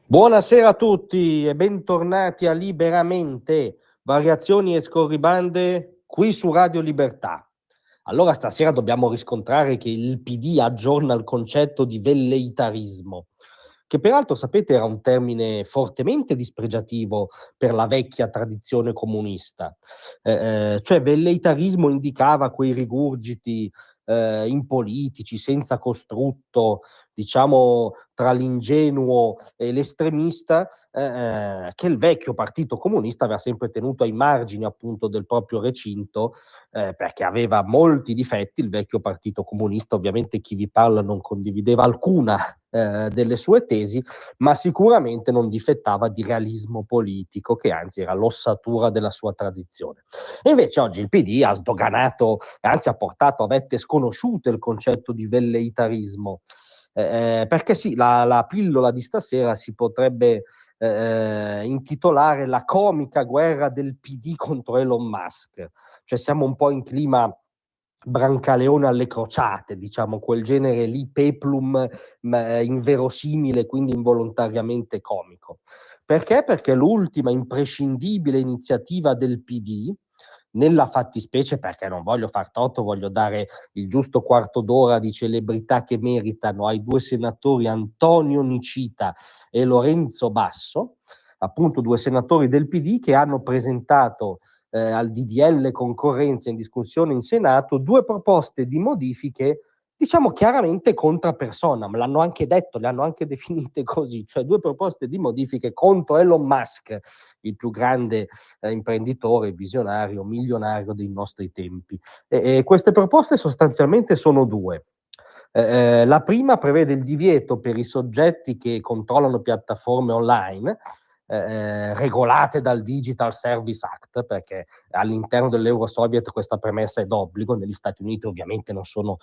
Buonasera a tutti e bentornati a Liberamente, variazioni e scorribande qui su Radio Libertà. Allora stasera dobbiamo riscontrare che il PD aggiorna il concetto di velleitarismo, che peraltro sapete era un termine fortemente dispregiativo per la vecchia tradizione comunista. Cioè velleitarismo indicava quei rigurgiti impolitici, senza costrutto, diciamo tra l'ingenuo e l'estremista, che il vecchio partito comunista aveva sempre tenuto ai margini appunto del proprio recinto, perché aveva molti difetti. Il vecchio partito comunista, ovviamente chi vi parla non condivideva alcuna delle sue tesi, ma sicuramente non difettava di realismo politico, che anzi era l'ossatura della sua tradizione. E invece oggi il PD ha sdoganato, anzi ha portato a vette sconosciute il concetto di velleitarismo, perché sì, la pillola di stasera si potrebbe intitolare La comica guerra del PD contro Elon Musk. Cioè siamo un po' in clima Brancaleone alle crociate, diciamo, quel genere lì, peplum inverosimile, quindi involontariamente comico. Perché? Perché l'ultima imprescindibile iniziativa del PD, nella fattispecie, perché non voglio far torto, voglio dare il giusto quarto d'ora di celebrità che meritano ai due senatori Antonio Nicita e Lorenzo Basso, appunto due senatori del PD che hanno presentato al DDL concorrenza in discussione in Senato due proposte di modifiche, diciamo chiaramente contra personam, l'hanno anche detto, le hanno anche definite così, cioè due proposte di modifiche contro Elon Musk, il più grande imprenditore, visionario, milionario dei nostri tempi. E queste proposte sostanzialmente sono due. La prima prevede il divieto per i soggetti che controllano piattaforme online regolate dal Digital Service Act, perché all'interno dell'Eurosoviet questa premessa è d'obbligo, negli Stati Uniti ovviamente non sono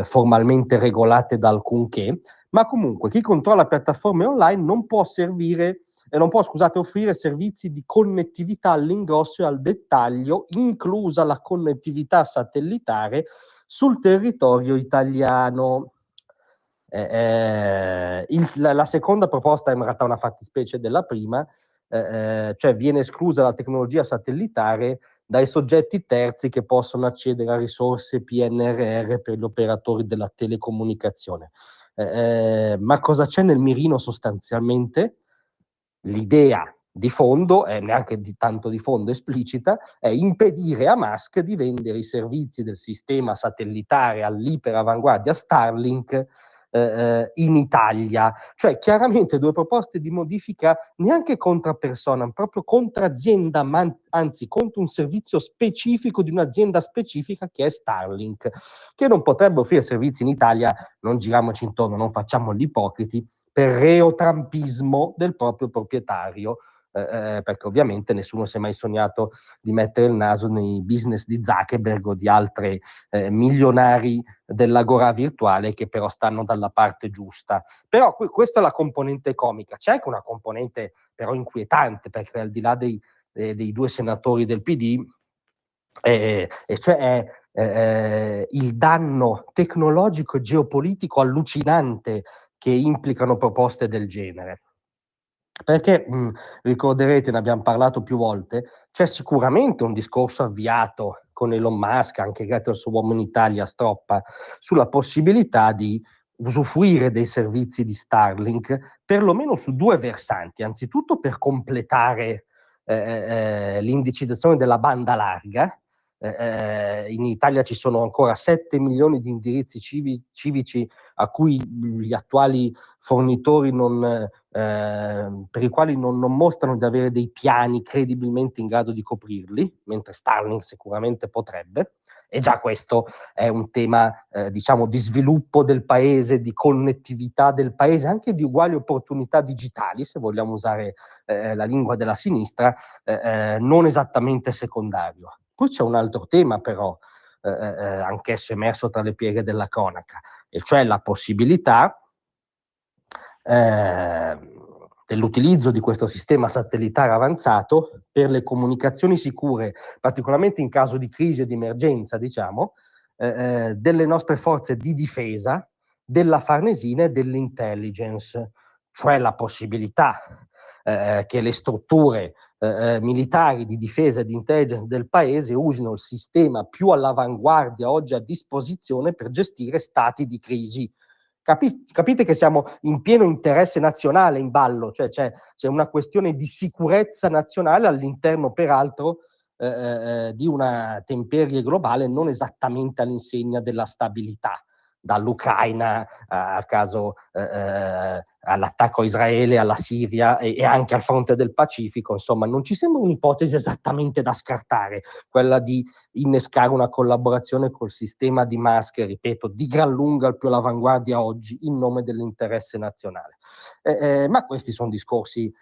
formalmente regolate da alcunché, ma comunque chi controlla piattaforme online non può offrire servizi di connettività all'ingrosso e al dettaglio, inclusa la connettività satellitare sul territorio italiano. La seconda proposta è in realtà una fattispecie della prima, cioè viene esclusa la tecnologia satellitare dai soggetti terzi che possono accedere a risorse PNRR per gli operatori della telecomunicazione. Ma cosa c'è nel mirino sostanzialmente? L'idea di fondo, neanche di tanto di fondo esplicita, è impedire a Musk di vendere i servizi del sistema satellitare all'iperavanguardia Starlink in Italia. Cioè chiaramente due proposte di modifica neanche contra persona, proprio contra azienda, anzi contro un servizio specifico di un'azienda specifica che è Starlink, che non potrebbe offrire servizi in Italia, non giriamoci intorno, non facciamo gli ipocriti, per reotrampismo del proprio proprietario, perché ovviamente nessuno si è mai sognato di mettere il naso nei business di Zuckerberg o di altri milionari dell'agora virtuale che però stanno dalla parte giusta. Però questa è la componente comica, c'è anche una componente però inquietante, perché al di là dei due senatori del PD, e cioè è il danno tecnologico e geopolitico allucinante che implicano proposte del genere. Perché ricorderete, ne abbiamo parlato più volte, c'è sicuramente un discorso avviato con Elon Musk, anche grazie al suo uomo in Italia Stroppa, sulla possibilità di usufruire dei servizi di Starlink, perlomeno su due versanti. Anzitutto per completare l'indicizzazione della banda larga. In Italia ci sono ancora 7 milioni di indirizzi civici a cui gli attuali fornitori per i quali non mostrano di avere dei piani credibilmente in grado di coprirli, mentre Starlink sicuramente potrebbe. E già questo è un tema, diciamo, di sviluppo del paese, di connettività del paese, anche di uguali opportunità digitali, se vogliamo usare la lingua della sinistra, non esattamente secondario. Poi c'è un altro tema però, anch'esso emerso tra le pieghe della cronaca, e cioè la possibilità dell'utilizzo di questo sistema satellitare avanzato per le comunicazioni sicure, particolarmente in caso di crisi o di emergenza, diciamo, delle nostre forze di difesa, della Farnesina e dell'intelligence. cioè la possibilità che le strutture militari di difesa e di intelligence del paese usino il sistema più all'avanguardia oggi a disposizione per gestire stati di crisi. Capite che siamo in pieno interesse nazionale in ballo, cioè c'è una questione di sicurezza nazionale all'interno, peraltro, di una temperie globale non esattamente all'insegna della stabilità, dall'Ucraina al caso all'attacco a Israele, alla Siria e anche al fronte del Pacifico. Insomma, non ci sembra un'ipotesi esattamente da scartare, quella di innescare una collaborazione col sistema di Musk, ripeto, di gran lunga il più all'avanguardia oggi in nome dell'interesse nazionale. Ma questi sono discorsi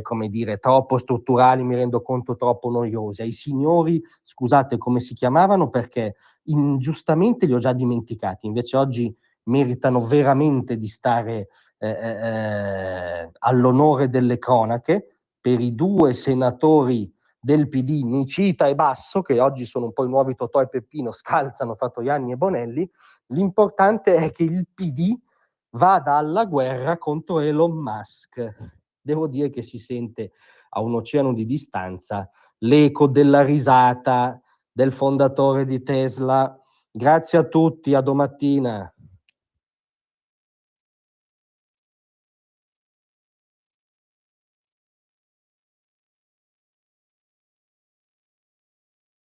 come dire, troppo strutturali, mi rendo conto, troppo noiosi. Ai signori, scusate, come si chiamavano? Perché ingiustamente li ho già dimenticati, invece oggi meritano veramente di stare all'onore delle cronache per i 2 senatori del PD, Nicita e Basso, che oggi sono un po' i nuovi Totò e Peppino, scalzano Fratoianni e Bonelli. L'importante è che il PD vada alla guerra contro Elon Musk. Devo dire che si sente a un oceano di distanza l'eco della risata del fondatore di Tesla. Grazie a tutti, a domattina.